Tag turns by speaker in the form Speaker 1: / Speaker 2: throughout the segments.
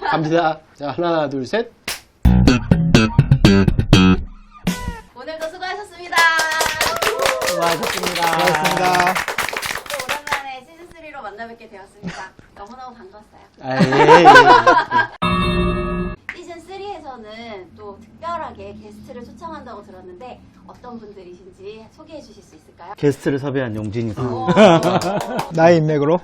Speaker 1: 갑니다. 자, 하나, 둘, 셋.
Speaker 2: 오늘도 수고하셨습니다.
Speaker 3: 수고하셨습니다.
Speaker 4: 고맙습니다.
Speaker 2: 또 오랜만에 시즌3로 만나뵙게 되었습니다. 너무너무 반가웠어요.
Speaker 1: 아, 예.
Speaker 2: 시즌3에서는 또 특별하게 게스트를 초청한다고 들었는데 어떤 분들이신지 소개해 주실 수 있을까요?
Speaker 3: 게스트를 섭외한 용진이다.
Speaker 4: 나의 인맥으로.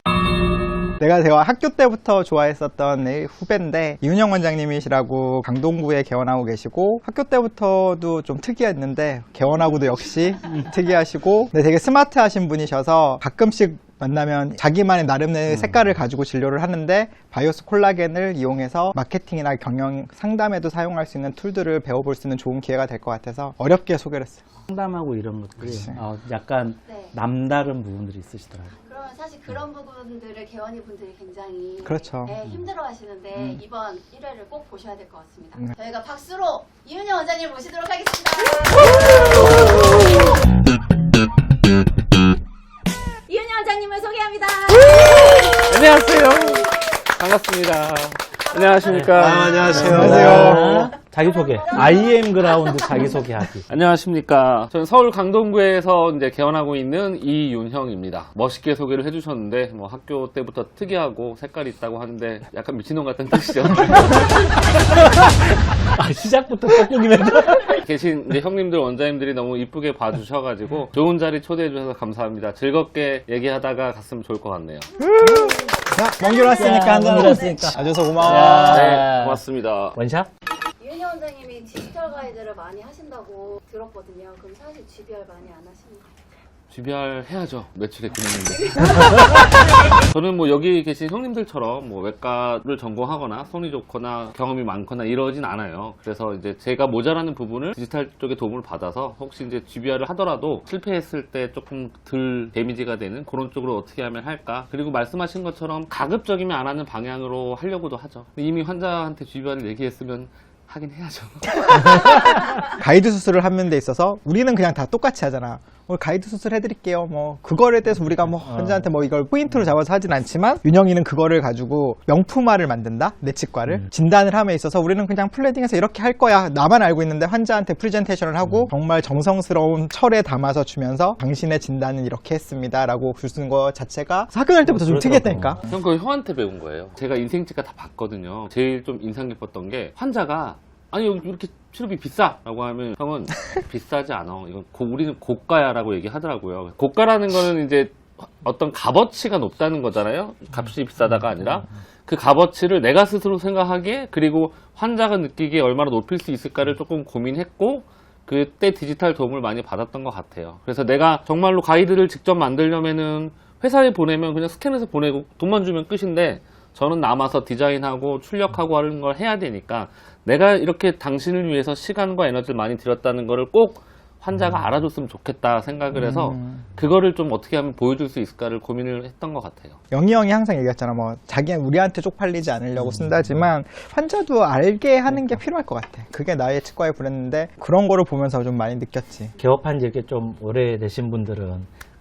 Speaker 4: 제가 학교 때부터 좋아했었던 내 후배인데 이윤영 원장님이시라고 강동구에 개원하고 계시고 학교 때부터도 좀 특이했는데 개원하고도 역시 특이하시고 근데 되게 스마트하신 분이셔서 가끔씩 만나면 자기만의 나름의 색깔을 가지고 진료를 하는데 바이오스 콜라겐을 이용해서 마케팅이나 경영 상담에도 사용할 수 있는 툴들을 배워볼 수 있는 좋은 기회가 될 것 같아서 어렵게 소개를 했어요.
Speaker 3: 상담하고 이런 것들이
Speaker 4: 그치.
Speaker 3: 약간
Speaker 2: 네.
Speaker 3: 남다른 부분들이 있으시더라고요.
Speaker 2: 그러면 사실 그런 부분들을 개원이 분들이 굉장히
Speaker 4: 그렇죠.
Speaker 2: 네, 힘들어 하시는데 이번 1회를 꼭 보셔야 될 것 같습니다.
Speaker 4: 네.
Speaker 2: 저희가 박수로 이윤영 원장님 모시도록 하겠습니다. 이윤영 원장님을 소개합니다.
Speaker 5: 안녕하세요. 반갑습니다. 안녕하십니까.
Speaker 1: 아, 안녕하세요.
Speaker 4: 안녕하세요.
Speaker 3: 자기소개. IM 그라운드 자기소개하기.
Speaker 5: 안녕하십니까. 저는 서울 강동구에서 이제 개원하고 있는 이윤형입니다. 멋있게 소개를 해주셨는데, 뭐 학교 때부터 특이하고 색깔이 있다고 하는데, 약간 미친놈 같은 뜻이죠.
Speaker 3: 시작부터 깍두기면서.
Speaker 5: 계신 이제 형님들, 원장님들이 너무 이쁘게 봐주셔가지고, 좋은 자리 초대해주셔서 감사합니다. 즐겁게 얘기하다가 갔으면 좋을 것 같네요.
Speaker 4: 자, 먼 길 왔으니까 한잔
Speaker 3: 왔으니까.
Speaker 4: 와줘서 고마워.
Speaker 3: 야.
Speaker 5: 네, 고맙습니다.
Speaker 3: 원샷?
Speaker 2: 이윤영 원장님이 디지털 가이드를 많이 하신다고 들었거든요. 그럼 사실 GBR 많이 안 하시나요?
Speaker 5: GBR 해야죠. 매출에 그랬는데. 저는 뭐 여기 계신 형님들처럼 뭐 외과를 전공하거나 손이 좋거나 경험이 많거나 이러진 않아요. 그래서 이제 제가 모자라는 부분을 디지털 쪽에 도움을 받아서 혹시 이제 GBR을 하더라도 실패했을 때 조금 덜 데미지가 되는 그런 쪽으로 어떻게 하면 할까. 그리고 말씀하신 것처럼 가급적이면 안 하는 방향으로 하려고도 하죠. 근데 이미 환자한테 GBR을 얘기했으면 하긴 해야죠.
Speaker 4: 가이드 수술을 하는 데 있어서 우리는 그냥 다 똑같이 하잖아. 오늘 가이드 수술 해드릴게요. 뭐 그거에 대해서 우리가 뭐 환자한테 뭐 이걸 포인트로 잡아서 하진 않지만 윤영이는 그거를 가지고 명품화를 만든다. 내 치과를 진단을 함에 있어서 우리는 그냥 플래딩해서 이렇게 할 거야. 나만 알고 있는데 환자한테 프레젠테이션을 하고 정말 정성스러운 철에 담아서 주면서 당신의 진단은 이렇게 했습니다라고 주는 거 자체가 학교 다닐 때부터 좀 특이했다니까.
Speaker 5: 전 그거 형한테 배운 거예요. 제가 인생치과 다 봤거든요. 제일 좀 인상 깊었던 게 환자가 아니 여기 이렇게 치료비 비싸 라고 하면 형은 비싸지 않아. 이건 우리는 고가야 라고 얘기하더라고요. 고가라는 거는 이제 어떤 값어치가 높다는 거잖아요. 값이 비싸다가 아니라 그 값어치를 내가 스스로 생각하기에 그리고 환자가 느끼기에 얼마나 높일 수 있을까를 조금 고민했고 그때 디지털 도움을 많이 받았던 것 같아요. 그래서 내가 정말로 가이드를 직접 만들려면은 회사에 보내면 그냥 스캔해서 보내고 돈만 주면 끝인데 저는 남아서 디자인하고 출력하고 하는 걸 해야 되니까 내가 이렇게 당신을 위해서 시간과 에너지를 많이 들였다는 거를 꼭 환자가 알아줬으면 좋겠다 생각을 해서 그거를 좀 어떻게 하면 보여줄 수 있을까를 고민을 했던 것 같아요.
Speaker 4: 영희 형이 항상 얘기했잖아. 뭐 자기는 우리한테 쪽팔리지 않으려고 쓴다지만 환자도 알게 하는 게 필요할 것 같아. 그게 나의 치과의 브랜드인데 그런 거를 보면서 좀 많이 느꼈지.
Speaker 3: 개업한 지 이렇게 좀 오래되신 분들은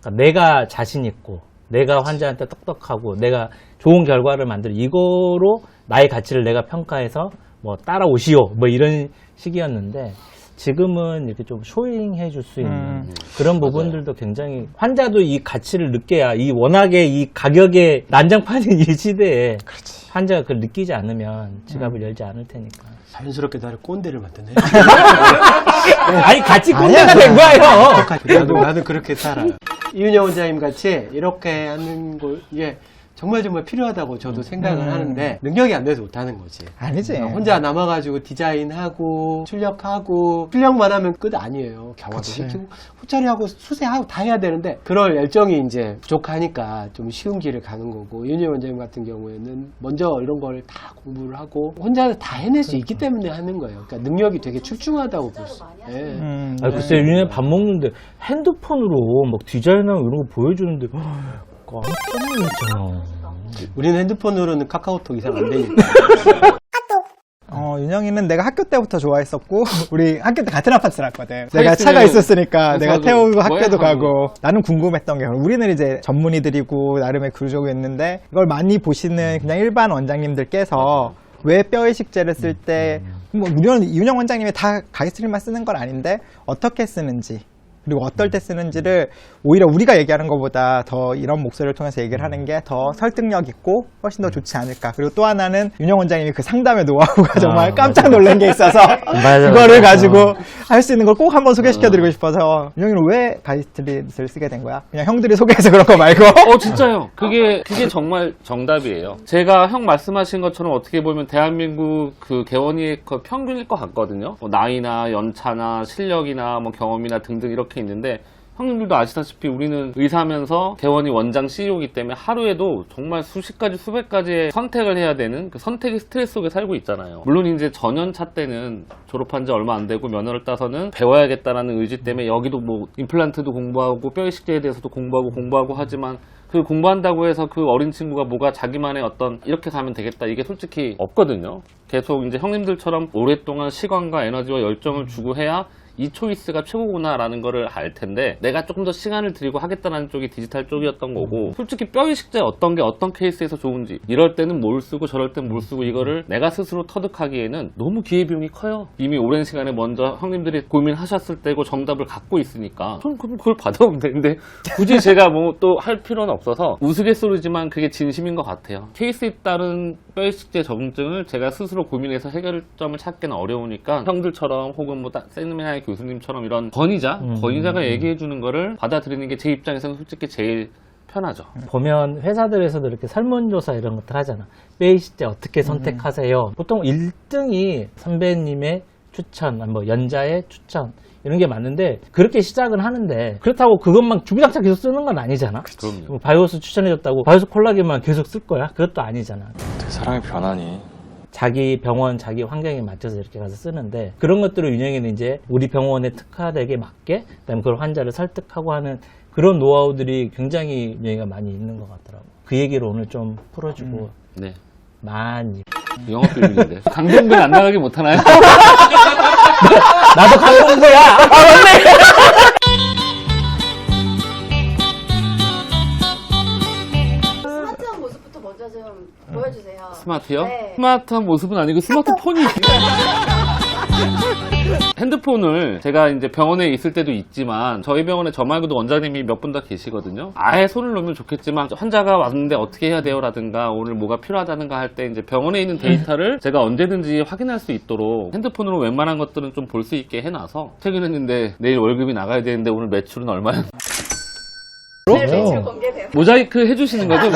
Speaker 3: 그러니까 내가 자신 있고 내가 환자한테 똑똑하고 내가 좋은 결과를 만들 이거로 나의 가치를 내가 평가해서 뭐 따라오시오 뭐 이런 식이었는데 지금은 이렇게 좀 쇼잉해 줄 수 있는 그런 부분들도 굉장히 환자도 이 가치를 느껴야 이 워낙에 이 가격에 난장판인 이 시대에 환자가 그걸 느끼지 않으면 지갑을 열지 않을 테니까.
Speaker 1: 자연스럽게 나를 꼰대를 만드네.
Speaker 3: 아니 같이 꼰대가 된 거예요.
Speaker 1: 나도 그렇게 살아. 이윤영 원장님 같이 이렇게 하는 거 이게 정말 필요하다고 저도 생각을 하는데 능력이 안 돼서 못하는 거지.
Speaker 4: 아니지.
Speaker 1: 혼자 남아가지고 디자인하고 출력만 하면 끝 아니에요. 경화도
Speaker 4: 그치.
Speaker 1: 시키고 호차리하고 수세하고 다 해야 되는데 그럴 열정이 이제 부족하니까 좀 쉬운 길을 가는 거고 이윤영 원장님 같은 경우에는 먼저 이런 걸 다 공부를 하고 혼자 다 해낼 수 있기 때문에 하는 거예요. 그러니까 능력이 되게 출중하다고 볼 수. 예.
Speaker 3: 아니, 글쎄 윤혜 밥 먹는데 핸드폰으로 막 디자인하고 이런 거 보여주는데 깜짝 놀랐잖아.
Speaker 1: 우리는 핸드폰으로는 카카오톡 이상 안 되니까.
Speaker 4: 윤영이는 내가 학교 때부터 좋아했었고 우리 학교 때 같은 아파트 살았거든. 내가
Speaker 5: 있으면
Speaker 4: 차가 있었으니까 내가
Speaker 5: 회사도
Speaker 4: 태우고
Speaker 5: 뭐
Speaker 4: 학교도
Speaker 5: 해서
Speaker 4: 가고 나는 궁금했던 게 우리는 이제 전문의들이고 나름의 구조가 있는데 이걸 많이 보시는 그냥 일반 원장님들께서 왜 뼈이식제를 쓸 때, 뭐, 물론 이윤영 원장님이 다 가이스트림만 쓰는 건 아닌데, 어떻게 쓰는지, 그리고 어떨 때 쓰는지를 오히려 우리가 얘기하는 것보다 더 이런 목소리를 통해서 얘기를 하는 게 더 설득력 있고 훨씬 더 좋지 않을까. 그리고 또 하나는 윤영 원장님이 그 상담의 노하우가 정말 깜짝 놀란 게 있어서
Speaker 3: 맞아,
Speaker 4: 그거를
Speaker 3: 맞아.
Speaker 4: 가지고 할 수 있는 걸 꼭 한번 소개시켜드리고 싶어서 윤영이는 왜 가이스트릿을 쓰게 된 거야? 그냥 형들이 소개해서 그런 거 말고.
Speaker 5: 진짜요. 그게 정말 정답이에요. 제가 형 말씀하신 것처럼 어떻게 보면 대한민국 그 개원이의 그 평균일 것 같거든요. 뭐 나이나 연차나 실력이나 뭐 경험이나 등등 이렇게 있는데, 형님들도 아시다시피 우리는 의사면서 개원이 원장 CEO이기 때문에 하루에도 정말 수십 가지 수백 가지의 선택을 해야 되는 그 선택의 스트레스 속에 살고 있잖아요. 물론 이제 전연차 때는 졸업한 지 얼마 안 되고 면허를 따서는 배워야겠다라는 의지 때문에 여기도 뭐 임플란트도 공부하고 뼈이식제에 대해서도 공부하고 하지만, 그 공부한다고 해서 그 어린 친구가 뭐가 자기만의 어떤 이렇게 가면 되겠다, 이게 솔직히 없거든요. 계속 이제 형님들처럼 오랫동안 시간과 에너지와 열정을 주고 해야 이 초이스가 최고구나라는 거를 알 텐데, 내가 조금 더 시간을 들이고 하겠다는 쪽이 디지털 쪽이었던 거고, 솔직히 뼈이식제 어떤 게 어떤 케이스에서 좋은지, 이럴 때는 뭘 쓰고 저럴 땐 뭘 쓰고, 이거를 내가 스스로 터득하기에는 너무 기회비용이 커요. 이미 오랜 시간에 먼저 형님들이 고민하셨을 때고 정답을 갖고 있으니까 전 그럼 그걸 받아오면 되는데, 굳이 제가 뭐 또 할 필요는 없어서 우스갯소리지만 그게 진심인 것 같아요. 케이스에 따른 뼈이식제 적응증을 제가 스스로 고민해서 해결점을 찾기는 어려우니까 형들처럼 혹은 뭐 세미나의 교수님처럼 이런 권위자가 얘기해주는 거를 받아들이는 게 제 입장에서는 솔직히 제일 편하죠.
Speaker 3: 보면 회사들에서도 이렇게 설문조사 이런 것들 하잖아. 뼈이식제 어떻게 선택하세요? 보통 1등이 선배님의 추천, 뭐 연자의 추천 이런 게 맞는데, 그렇게 시작은 하는데 그렇다고 그것만 주구장창 계속 쓰는 건 아니잖아.
Speaker 5: 그럼요.
Speaker 3: 뭐 바이오스 추천해줬다고 바이오스 콜라겐만 계속 쓸 거야? 그것도 아니잖아.
Speaker 6: 어떻게 사람이 변하니?
Speaker 3: 자기 병원, 자기 환경에 맞춰서 이렇게 가서 쓰는데, 그런 것들을 윤영이는 이제 우리 병원에 특화되게 맞게, 그다음에 그런 환자를 설득하고 하는 그런 노하우들이 굉장히 윤영이가 많이 있는 것 같더라고. 그 얘기를 오늘 좀 풀어주고
Speaker 5: 네.
Speaker 3: 많이.
Speaker 5: 영업 비밀인데. 강동구에 안 나가게 못하나요?
Speaker 3: 나도 강동구야. 아 맞네.
Speaker 2: 스마트한 모습부터 먼저 좀 보여주세요.
Speaker 5: 스마트요?
Speaker 2: 네.
Speaker 5: 스마트한 모습은 아니고 스마트폰이 핸드폰을 제가 이제 병원에 있을 때도 있지만, 저희 병원에 저 말고도 원장님이 몇 분 더 계시거든요. 아예 손을 놓으면 좋겠지만, 환자가 왔는데 어떻게 해야 돼요? 라든가 오늘 뭐가 필요하다든가 할 때 이제 병원에 있는 데이터를 제가 언제든지 확인할 수 있도록 핸드폰으로 웬만한 것들은 좀 볼 수 있게 해놔서 퇴근했는데 내일 월급이 나가야 되는데 오늘 매출은 얼마야?
Speaker 2: 오늘 매출 공개돼요.
Speaker 5: 모자이크 해주시는 거죠?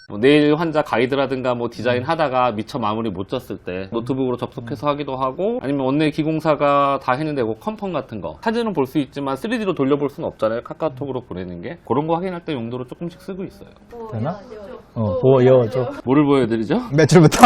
Speaker 5: 뭐 내일 환자 가이드라든가 뭐 디자인 하다가 미처 마무리 못 졌을 때 노트북으로 접속해서 하기도 하고, 아니면 원내 기공사가 다 했는데 뭐 컨펌 같은 거 사진은 볼 수 있지만 3D로 돌려볼 수는 없잖아요. 카카오톡으로 보내는 게. 그런 거 확인할 때 용도로 조금씩 쓰고 있어요.
Speaker 3: 되나? 보여줘.
Speaker 5: 뭐를 보여드리죠?
Speaker 4: 매출부터?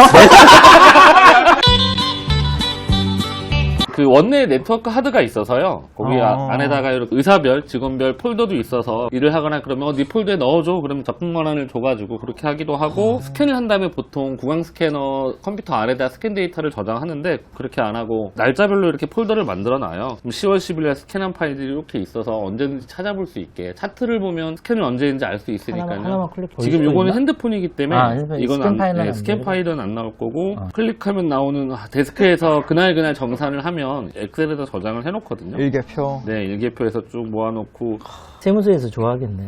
Speaker 5: 그 원내 네트워크 하드가 있어서요. 거기 안에다가 이렇게 의사별, 직원별 폴더도 있어서 일을 하거나 그러면 네 폴더에 넣어줘. 그러면 접근 권한을 줘가지고 그렇게 하기도 하고, 스캔을 한 다음에 보통 구강 스캐너 컴퓨터 안에다 스캔 데이터를 저장하는데, 그렇게 안 하고 날짜별로 이렇게 폴더를 만들어 놔요. 10월 10일에 스캔한 파일들이 이렇게 있어서 언제든지 찾아볼 수 있게, 차트를 보면 스캔을 언제인지 알 수 있으니까요.
Speaker 3: 하나만 클릭 보일
Speaker 5: 지금
Speaker 3: 수가
Speaker 5: 요거는
Speaker 3: 있나?
Speaker 5: 핸드폰이기 때문에
Speaker 3: 핸드폰.
Speaker 5: 이건
Speaker 3: 스캔 파일은 안
Speaker 5: 스캔
Speaker 3: 되고.
Speaker 5: 파일은 안 나올 거고, 클릭하면 나오는 데스크에서 그날 정산을 하면 엑셀에다 저장을 해놓거든요.
Speaker 4: 일개표.
Speaker 5: 네, 일개표에서 쭉 모아놓고.
Speaker 3: 세무서에서 좋아하겠네.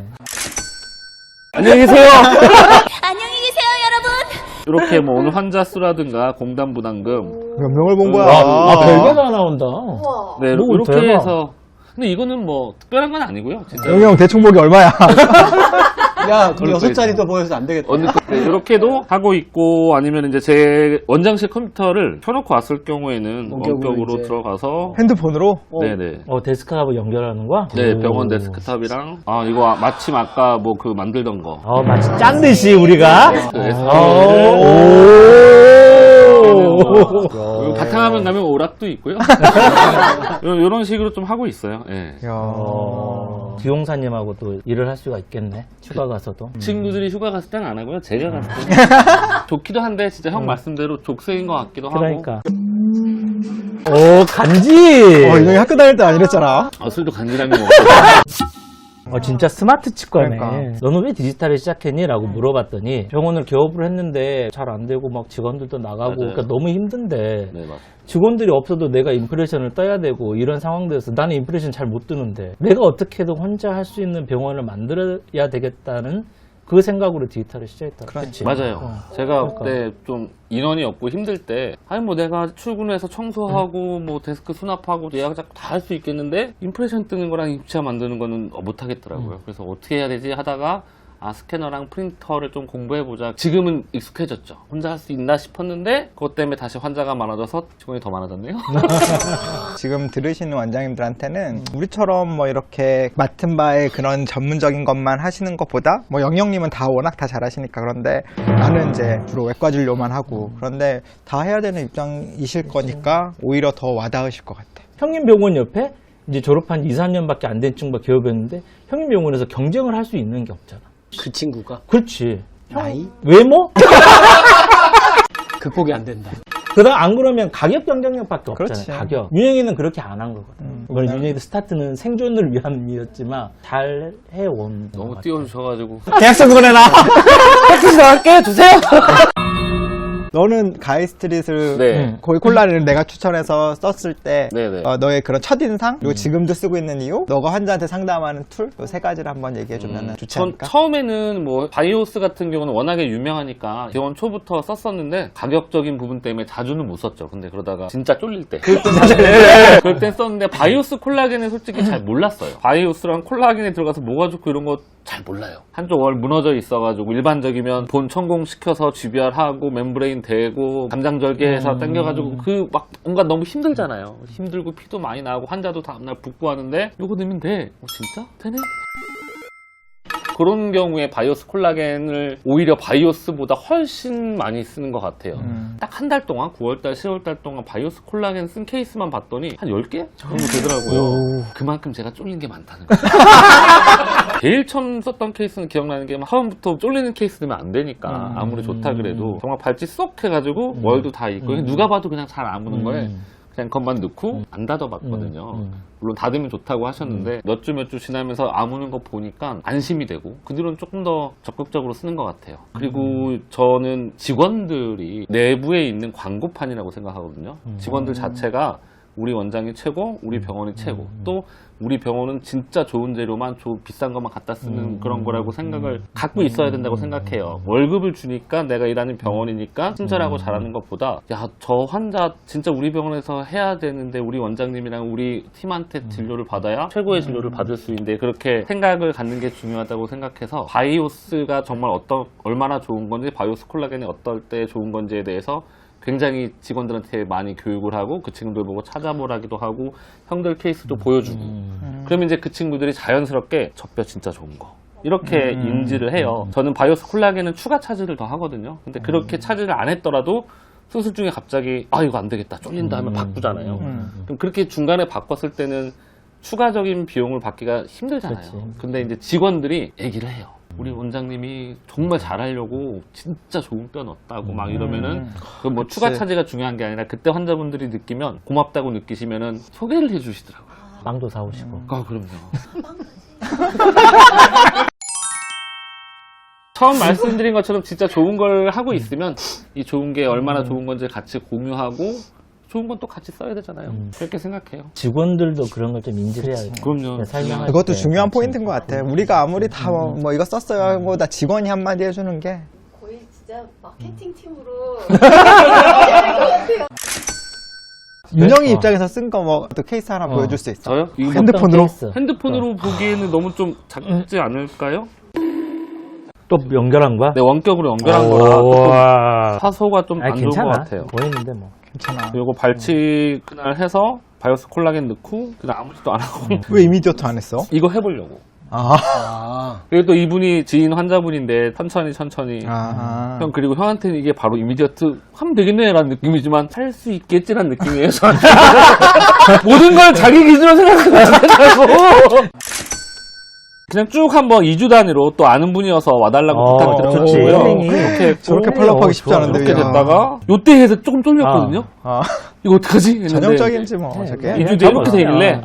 Speaker 5: 안녕히 계세요.
Speaker 2: 안녕히 계세요, 여러분.
Speaker 5: 이렇게 뭐 오늘 환자 수라든가 공단 부담금,
Speaker 4: 몇 명을 본 거야?
Speaker 3: 별게 다 나온다.
Speaker 2: 우와.
Speaker 5: 네,
Speaker 3: 오,
Speaker 5: 이렇게
Speaker 3: 대박.
Speaker 5: 해서. 근데 이거는 뭐 특별한 건 아니고요. 진짜.
Speaker 4: 영희 형 대충 보기 얼마야?
Speaker 1: 야, 그럼 6자리도 보여서 안 되겠다.
Speaker 5: 이렇게도 하고 있고, 아니면 이제 제 원장실 컴퓨터를 켜놓고 왔을 경우에는
Speaker 1: 원격으로
Speaker 5: 원격으로
Speaker 1: 이제.
Speaker 5: 들어가서.
Speaker 4: 핸드폰으로?
Speaker 5: 네네.
Speaker 3: 데스크하고 연결하는 거야?
Speaker 5: 네,
Speaker 3: 오.
Speaker 5: 병원 데스크탑이랑, 이거 마침 아까 뭐 그 만들던 거.
Speaker 3: 마치 짠 듯이 우리가.
Speaker 5: 그 그리고 바탕화면 가면 오락도 있고요. 이런 식으로 좀 하고 있어요. 예.
Speaker 3: 기용사님하고 또 일을 할 수가 있겠네. 휴가 가서도.
Speaker 5: 친구들이 휴가 갔을 때는 안 하고요. 제가 갔을 때는. 좋기도 한데, 진짜 형 말씀대로 족쇄인 것 같기도 하고.
Speaker 3: 그러니까. 오, 간지!
Speaker 4: 이놈이 학교 다닐 때 안 이랬잖아.
Speaker 5: 술도 간지나게 먹고.
Speaker 3: 진짜 스마트 치과네.
Speaker 4: 그러니까.
Speaker 3: 너는 왜 디지털을 시작했니? 라고 물어봤더니 병원을 개업을 했는데 잘 안 되고 막 직원들도 나가고
Speaker 5: 맞아요.
Speaker 3: 그러니까 너무 힘든데
Speaker 5: 네, 맞아요.
Speaker 3: 직원들이 없어도 내가 임프레션을 떠야 되고 이런 상황들에서 나는 임프레션 잘 못 뜨는데 내가 어떻게든 혼자 할 수 있는 병원을 만들어야 되겠다는 그 생각으로 디지털을 시작했다. 그치?
Speaker 5: 맞아요. 제가
Speaker 3: 그러니까.
Speaker 5: 그때 좀 인원이 없고 힘들 때, 아니 뭐 내가 출근해서 청소하고 뭐 데스크 수납하고 예약 잡고 다 할 수 있겠는데 임프레션 뜨는 거랑 입체 만드는 거는 못 하겠더라고요. 그래서 어떻게 해야 되지 하다가 스캐너랑 프린터를 좀 공부해보자. 지금은 익숙해졌죠. 혼자 할 수 있나 싶었는데 그것 때문에 다시 환자가 많아져서 직원이 더 많아졌네요.
Speaker 4: 지금 들으시는 원장님들한테는 우리처럼 뭐 이렇게 맡은 바에 그런 전문적인 것만 하시는 것보다 뭐 영영님은 다 워낙 다 잘하시니까 그런데 나는 이제 주로 외과 진료만 하고 그런데 다 해야 되는 입장이실 거니까 오히려 더 와닿으실 것 같아.
Speaker 3: 형님 병원 옆에 이제 졸업한 2, 3년밖에 안 된 친구가 개업했는데 형님 병원에서 경쟁을 할 수 있는 게 없잖아.
Speaker 1: 그 친구가
Speaker 3: 그렇지.
Speaker 1: 나이?
Speaker 3: 외모?
Speaker 1: 극복이 안 된다.
Speaker 3: 그다음 안 그러면 가격 경쟁력밖에 없잖아요.
Speaker 4: 그렇지.
Speaker 3: 가격. 윤영이는 그렇게 안 한 거거든. 이번 윤영이도 스타트는 생존을 위함이었지만 잘 해온. 것
Speaker 5: 너무
Speaker 3: 같아요.
Speaker 5: 띄워주셔가지고.
Speaker 3: 계약서 그거 내놔. 택시 나갈게 주세요.
Speaker 4: 너는 가이스트릿을
Speaker 5: 네.
Speaker 4: 거의 콜라를 내가 추천해서 썼을 때
Speaker 5: 네네.
Speaker 4: 너의 그런 첫인상 그리고 지금도 쓰고 있는 이유 너가 환자한테 상담하는 툴 이 세 가지를 한번 얘기해주면 좋지
Speaker 5: 전
Speaker 4: 않을까?
Speaker 5: 처음에는 뭐 바이오스 같은 경우는 워낙에 유명하니까 개원 초부터 썼었는데 가격적인 부분 때문에 자주는 못 썼죠. 근데 그러다가 진짜 쫄릴 때 그럴 땐 썼는데 바이오스 콜라겐은 솔직히 잘 몰랐어요. 바이오스랑 콜라겐에 들어가서 뭐가 좋고 이런 거 잘 몰라요. 한쪽 월 무너져 있어가지고 일반적이면 본 천공시켜서 GBR하고 멤브레인 대고 감장절개해서 당겨가지고 그 막 뭔가 너무 힘들잖아요. 힘들고 피도 많이 나고 환자도 다음날 붓고 하는데 요거 넣으면 돼. 진짜? 되네? 그런 경우에 바이오스 콜라겐을 오히려 바이오스보다 훨씬 많이 쓰는 것 같아요. 딱 한 달 동안 9월달, 10월달 동안 바이오스 콜라겐 쓴 케이스만 봤더니 한 10개 정도 되더라고요. 그만큼 제가 쫄린 게 많다는 거예요. 제일 처음 썼던 케이스는 기억나는 게 처음부터 쫄리는 케이스 넣으면 안 되니까 아무리 좋다 그래도 정말 발찌 쏙 해가지고 월도 다 있고 누가 봐도 그냥 잘 아무는 거에 그냥 것만 넣고 안 닫아봤거든요. 물론 닫으면 좋다고 하셨는데 몇 주 지나면서 아무는 거 보니까 안심이 되고 그 뒤로는 조금 더 적극적으로 쓰는 것 같아요. 그리고 저는 직원들이 내부에 있는 광고판이라고 생각하거든요. 직원들 자체가 우리 원장이 최고, 우리 병원이 최고. 또 우리 병원은 진짜 좋은 재료만 비싼 것만 갖다 쓰는 그런 거라고 생각을 갖고 있어야 된다고 생각해요. 월급을 주니까 내가 일하는 병원이니까 친절하고 잘하는 것보다 야, 저 환자 진짜 우리 병원에서 해야 되는데 우리 원장님이랑 우리 팀한테 진료를 받아야 최고의 진료를 받을 수 있는데 그렇게 생각을 갖는 게 중요하다고 생각해서 바이오스가 정말 얼마나 좋은 건지 바이오스 콜라겐이 어떨 때 좋은 건지에 대해서 굉장히 직원들한테 많이 교육을 하고 그 친구들 보고 찾아보라기도 하고 형들 케이스도 보여주고 그러면 이제 그 친구들이 자연스럽게 저 뼈 진짜 좋은 거 이렇게 인지를 해요. 저는 바이오스 콜라겐은 추가 차지를 더 하거든요. 근데 그렇게 차지를 안 했더라도 수술 중에 갑자기 이거 안 되겠다 쫄린다 하면 바꾸잖아요. 그럼 그렇게 중간에 바꿨을 때는 추가적인 비용을 받기가 힘들잖아요.
Speaker 3: 그치.
Speaker 5: 근데 이제 직원들이 얘기를 해요. 우리 원장님이 정말 잘하려고 진짜 좋은 뼈 넣었다고 막 이러면은 그 뭐 추가 차지가 중요한 게 아니라 그때 환자분들이 느끼면 고맙다고 느끼시면은 소개를 해주시더라고요.
Speaker 3: 빵도 사오시고.
Speaker 5: 그럼요. 처음 말씀드린 것처럼 진짜 좋은 걸 하고 있으면 이 좋은 게 얼마나 좋은 건지 같이 공유하고 좋은 건 또 같이 써야 되잖아요. 그렇게 생각해요.
Speaker 3: 직원들도 그런 걸 좀 인지를 해야겠다.
Speaker 5: 그럼요.
Speaker 3: 설명할
Speaker 4: 그것도
Speaker 3: 때
Speaker 4: 중요한
Speaker 3: 같이.
Speaker 4: 포인트인 것 같아. 우리가 아무리 다 뭐 이거 썼어요 하고 다 직원이 한마디 해주는 게
Speaker 2: 거의 진짜 마케팅 팀으로 해야 될 것 같아요.
Speaker 4: 윤영이 입장에서 쓴 거 뭐 또 케이스 하나 보여줄 수 있어?
Speaker 5: 저요? 이거
Speaker 4: 핸드폰으로?
Speaker 3: 케이스.
Speaker 5: 핸드폰으로 보기에는 너무 좀 작지 않을까요?
Speaker 3: 또 연결한 거야?
Speaker 5: 네, 원격으로 연결한 거라 조금
Speaker 3: 와.
Speaker 5: 화소가 좀 안 좋은
Speaker 3: 괜찮아.
Speaker 5: 것 같아요.
Speaker 3: 보이는데 뭐.
Speaker 4: 괜찮아.
Speaker 5: 요거 발치 그날 해서 바이오스 콜라겐 넣고 그냥 아무것도 안 하고
Speaker 4: 왜 이미디어트 안 했어?
Speaker 5: 이거 해보려고.
Speaker 1: 아,
Speaker 5: 그리고 또 이분이 지인 환자분인데 천천히 형 그리고 형한테는 이게 바로 이미디어트 하면 되겠네 라는 느낌이지만 할 수 있겠지라는 느낌이에요 저한테. 모든 걸 자기 기준으로 생각하면 안 된다고. 그냥 쭉 한번 2주 단위로 또 아는 분이어서 와달라고 부탁을
Speaker 3: 좋지.
Speaker 5: 드렸고요.
Speaker 3: 힐링이.
Speaker 5: 그렇게 했고
Speaker 4: 저렇게 펄럭하기 쉽지
Speaker 3: 좋아.
Speaker 4: 않은데
Speaker 5: 그렇게
Speaker 4: 그냥.
Speaker 5: 됐다가 요때 해서 조금 쫄렸거든요.
Speaker 4: 아.
Speaker 5: 이거 어떡하지? 했는데
Speaker 4: 전형적인지 뭐.
Speaker 3: 네,
Speaker 4: 저게.
Speaker 5: 2주 뒤에 이렇게 돼 있길래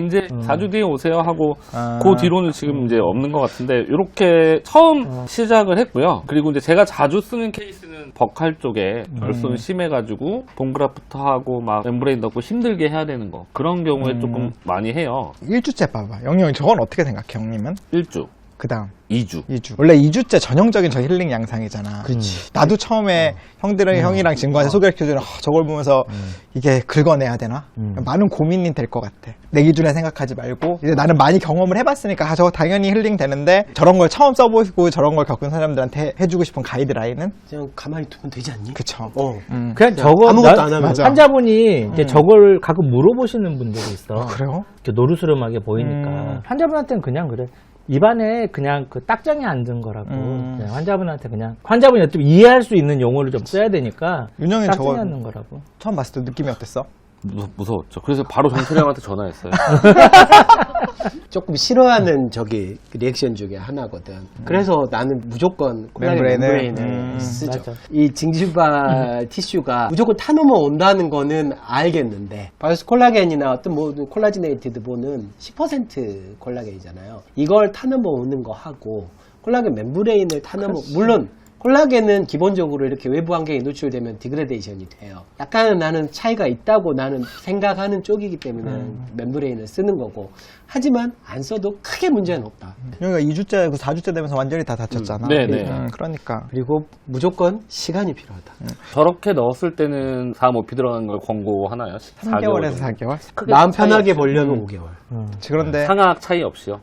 Speaker 5: 이제
Speaker 3: 음.
Speaker 5: 4주 뒤에 오세요 하고
Speaker 4: 아.
Speaker 5: 그 뒤로는 지금 이제 없는 것 같은데 이렇게 처음 시작을 했고요. 그리고 이제 제가 자주 쓰는 케이스는 버칼 쪽에 결손이 심해가지고 봉그라프트 하고 막 멤브레인 넣고 힘들게 해야 되는 거 그런 경우에 조금 많이 해요.
Speaker 4: 1주째 봐봐. 영희 형이 저건 어떻게 생각해, 형님은?
Speaker 5: 1주,
Speaker 4: 그 다음
Speaker 5: 2주.
Speaker 4: 2주. 원래 2주째 전형적인 저 힐링 양상이잖아.
Speaker 1: 그치.
Speaker 4: 나도 처음에 형이랑 친구한테 소개시켜주는 저걸 보면서 이게 긁어내야 되나? 많은 고민이 될 것 같아. 내 기준에 생각하지 말고 이제 나는 많이 경험을 해봤으니까 저거 당연히 힐링 되는데 저런 걸 처음 써보고 저런 걸 겪은 사람들한테 해주고 싶은 가이드라인은?
Speaker 1: 그냥 가만히 두면 되지 않니?
Speaker 4: 그쵸.
Speaker 3: 그냥 저거
Speaker 1: 아무것도 안 하면.
Speaker 4: 맞아.
Speaker 3: 환자분이 이제 저걸 가끔 물어보시는 분들이 있어.
Speaker 4: 그래요?
Speaker 3: 이렇게 노르스름하게 보이니까 환자분한테는 그냥 그래. 입안에 그냥 그 딱정이 앉은 거라고 그냥 환자분한테 그냥 환자분이 좀 이해할 수 있는 용어를 좀 써야 되니까
Speaker 4: 윤영이
Speaker 3: 딱정이
Speaker 4: 저거
Speaker 3: 앉는 거라고.
Speaker 4: 처음 봤을 때 느낌이 어땠어?
Speaker 5: 무서웠죠. 그래서 바로 정철이 형한테 전화했어요.
Speaker 1: 조금 싫어하는 저기 리액션 중에 하나거든. 그래서 나는 무조건 콜라겐
Speaker 4: 멤브레인을?
Speaker 1: 멤브레인을 쓰죠.
Speaker 3: 맞아.
Speaker 1: 이 징지바 티슈가 무조건 타노모 온다는 거는 알겠는데 바이오스 콜라겐이나 어떤 뭐 콜라지네이티드 보는 10% 콜라겐이잖아요. 이걸 타노모 오는 거 하고 콜라겐 멤브레인을 타노모 물론 콜라겐은 기본적으로 이렇게 외부 환경에 노출되면 디그레데이션이 돼요. 약간은 나는 차이가 있다고 나는 생각하는 쪽이기 때문에 멤브레인을 쓰는 거고 하지만 안 써도 크게 문제는 없다.
Speaker 4: 윤영이가 2주째, 4주째 되면서 완전히 다 다쳤잖아.
Speaker 5: 네네.
Speaker 4: 그러니까.
Speaker 1: 그리고 무조건 시간이 필요하다.
Speaker 5: 저렇게 넣었을 때는 4모피 들어가는 걸 권고하나요?
Speaker 4: 3개월에서 4개월?
Speaker 1: 마음 편하게 보려면 5개월.
Speaker 4: 그런데
Speaker 5: 상악 차이 없이요.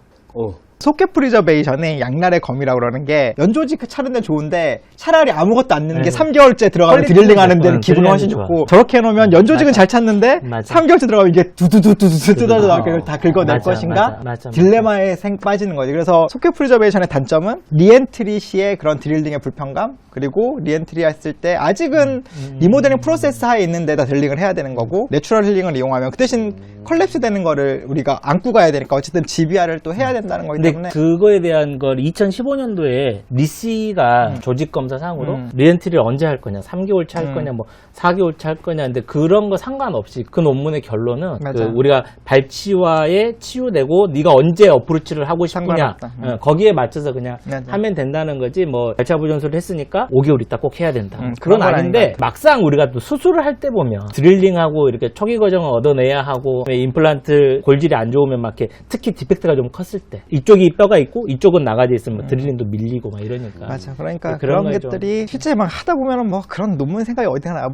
Speaker 4: 소켓 프리저베이션이 양날의 검이라고 그러는 게 연조직 차는 데는 좋은데 차라리 아무것도 안 넣는 게
Speaker 3: 네.
Speaker 4: 3개월째 들어가면
Speaker 3: 퀄리티는
Speaker 4: 드릴링 하는 데는
Speaker 3: 좋아.
Speaker 4: 기분이 훨씬
Speaker 3: 드릴링이
Speaker 4: 좋고 저렇게 해놓으면 연조직은 잘 찾는데
Speaker 3: 맞아.
Speaker 4: 3개월째 들어가면 이게 두두두두두 뜯어져 나오게 다 긁어낼
Speaker 3: 맞아,
Speaker 4: 것인가?
Speaker 3: 맞아.
Speaker 4: 딜레마에 빠지는 거지. 그래서 소켓 프리저베이션의 단점은 리엔트리 시의 그런 드릴링의 불편감 그리고 리엔트리 했을 때 아직은 리모델링 프로세스 하에 있는 데다 드릴링을 해야 되는 거고 내추럴 힐링을 이용하면 그 대신 컬랩스 되는 거를 우리가 안고 가야 되니까 어쨌든 GBR을 또 해야 된다는 거기
Speaker 3: 근데
Speaker 4: 때문에
Speaker 3: 그거에 대한 걸 2015년도에 리씨가 조직 검사상으로 리엔트리를 언제 할 거냐, 3개월 차 할 거냐, 뭐 4개월 차 할 거냐. 근데 그런 거 상관없이 그 논문의 결론은
Speaker 4: 맞아.
Speaker 3: 그 우리가 발치와에 치유되고 네가 언제 어프로치를 하고 싶으냐,
Speaker 4: 상관없다.
Speaker 3: 거기에 맞춰서 그냥
Speaker 4: 맞아.
Speaker 3: 하면 된다는 거지. 뭐 발차 부전술을 했으니까 5개월 있다 꼭 해야 된다.
Speaker 4: 그런
Speaker 3: 그건
Speaker 4: 건
Speaker 3: 아닌데
Speaker 4: 아닌 것
Speaker 3: 막상 우리가 또 수술을 할 때 보면 드릴링하고 이렇게 초기 과정을 얻어내야 하고 임플란트 골질이 안 좋으면 막 이렇게 특히 디펙트가 좀 컸을 때 이쪽이 뼈가 있고 이쪽은 나가져 있으면 드릴링도 밀리고 막 이러니까.
Speaker 4: 맞아. 그러니까
Speaker 3: 그런
Speaker 4: 그런
Speaker 3: 거에
Speaker 4: 것들이 실제 막 하다 보면은 뭐 그런 논문 생각이 어디가 나.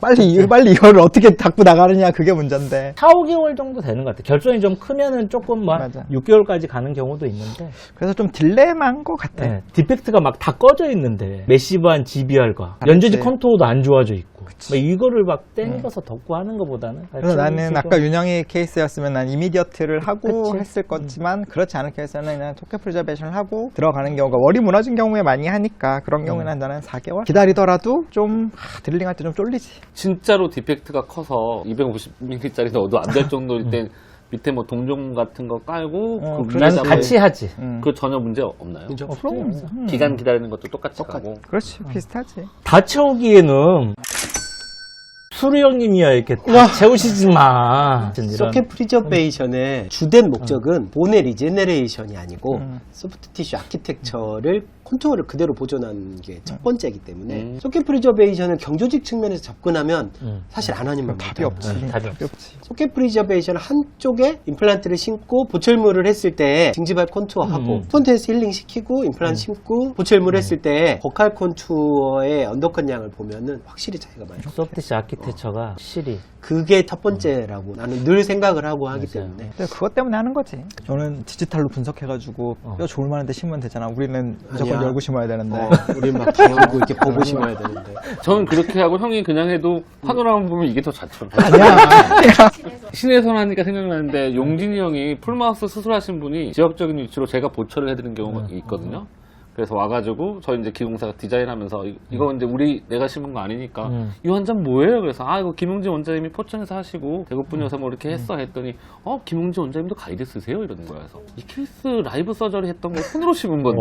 Speaker 4: 빨리 이거를 어떻게 닦고 나가느냐 그게 문제인데.
Speaker 3: 4, 5개월 정도 되는 것 같아. 결손이 좀 크면은 조금 막
Speaker 4: 맞아.
Speaker 3: 6개월까지 가는 경우도 있는데.
Speaker 4: 그래서 좀 딜레마인 것 같아.
Speaker 3: 네, 디펙트가 막 다 꺼져 있는데 매시브한 GBR과 연조직 컨투어도 안 좋아져 있고 막 이거를 막 땡겨서 덮고 하는 것보다는
Speaker 4: 그래서 나는
Speaker 3: 좀-
Speaker 4: 아까 윤영이 케이스였으면 난 이미디어트를 하고
Speaker 3: 그치.
Speaker 4: 했을 거지만 그렇지 않은 케이스는 그냥 토켓 프리저베이션을 하고 들어가는 경우가 월이 무너진 경우에 많이 하니까 그런 경우에는 나는 4개월 기다리더라도 좀 드릴링 할 때 좀 쫄리지.
Speaker 5: 진짜로 디펙트가 커서 250mm짜리 넣어도 안 될 정도일 땐 밑에 뭐 동종 같은 거 깔고 그
Speaker 3: 난
Speaker 5: 위에다
Speaker 3: 같이 하지.
Speaker 5: 그 전혀 문제 없나요?
Speaker 1: 문제 없지.
Speaker 3: 그럼
Speaker 5: 기간 기다리는 것도 똑같이 가고.
Speaker 4: 그렇지 비슷하지.
Speaker 3: 다 채우기에는 수루 형님이야 이렇게 다 채우시지 마. 이런.
Speaker 1: 소켓 프리저베이션의 주된 목적은 본의 리제네레이션이 아니고 소프트 티슈 아키텍처를 컨투어를 그대로 보존하는 게 첫 번째이기 때문에 소켓 프리저베이션은 경조직 측면에서 접근하면 사실 안 하니만
Speaker 4: 답이
Speaker 1: 못해요.
Speaker 4: 없지.
Speaker 3: 네, 답이
Speaker 4: 답이 없지.
Speaker 1: 소켓 프리저베이션 한쪽에 임플란트를 심고 보철물을 했을 때 징지발 컨투어하고 폰트에서 힐링 시키고 임플란트 심고 보철물 했을 때 버칼 컨투어의 언더컷 양을 보면은 확실히 차이가 많이 나요.
Speaker 3: 소프트시 아키텍처가 실이
Speaker 1: 그게 첫 번째라고 나는 늘 생각을 하고 하기 때문에
Speaker 4: 근데 그것 때문에 하는 거지. 저는 디지털로 분석해가지고 뼈 좋을 만한데 심으면 되잖아. 우리는 무조건
Speaker 1: 아니야.
Speaker 4: 열고 심어야 되는데.
Speaker 1: 우리 막 당하고 이렇게 보고 심어야 되는데
Speaker 5: 저는 그렇게 하고 형이 그냥 해도 파노라마 보면 이게 더 잤죠.
Speaker 4: 아니야.
Speaker 5: 신혜선 하니까 생각나는데 용진이 형이 풀마우스 수술하신 분이 지역적인 위치로 제가 보철을 해드린 경우가 있거든요. 그래서 와가지고 저희 이제 기공사가 디자인하면서 이거 이제 내가 심은 거 아니니까 이 환자는 뭐예요? 그래서 이거 김용진 원장님이 포천에서 하시고 대구분여서 뭐 이렇게 했어 했더니 김용진 원장님도 가이드 쓰세요? 이러는 거야. 그래서 이 케이스 라이브 서저리 했던 거 손으로 심은 건데.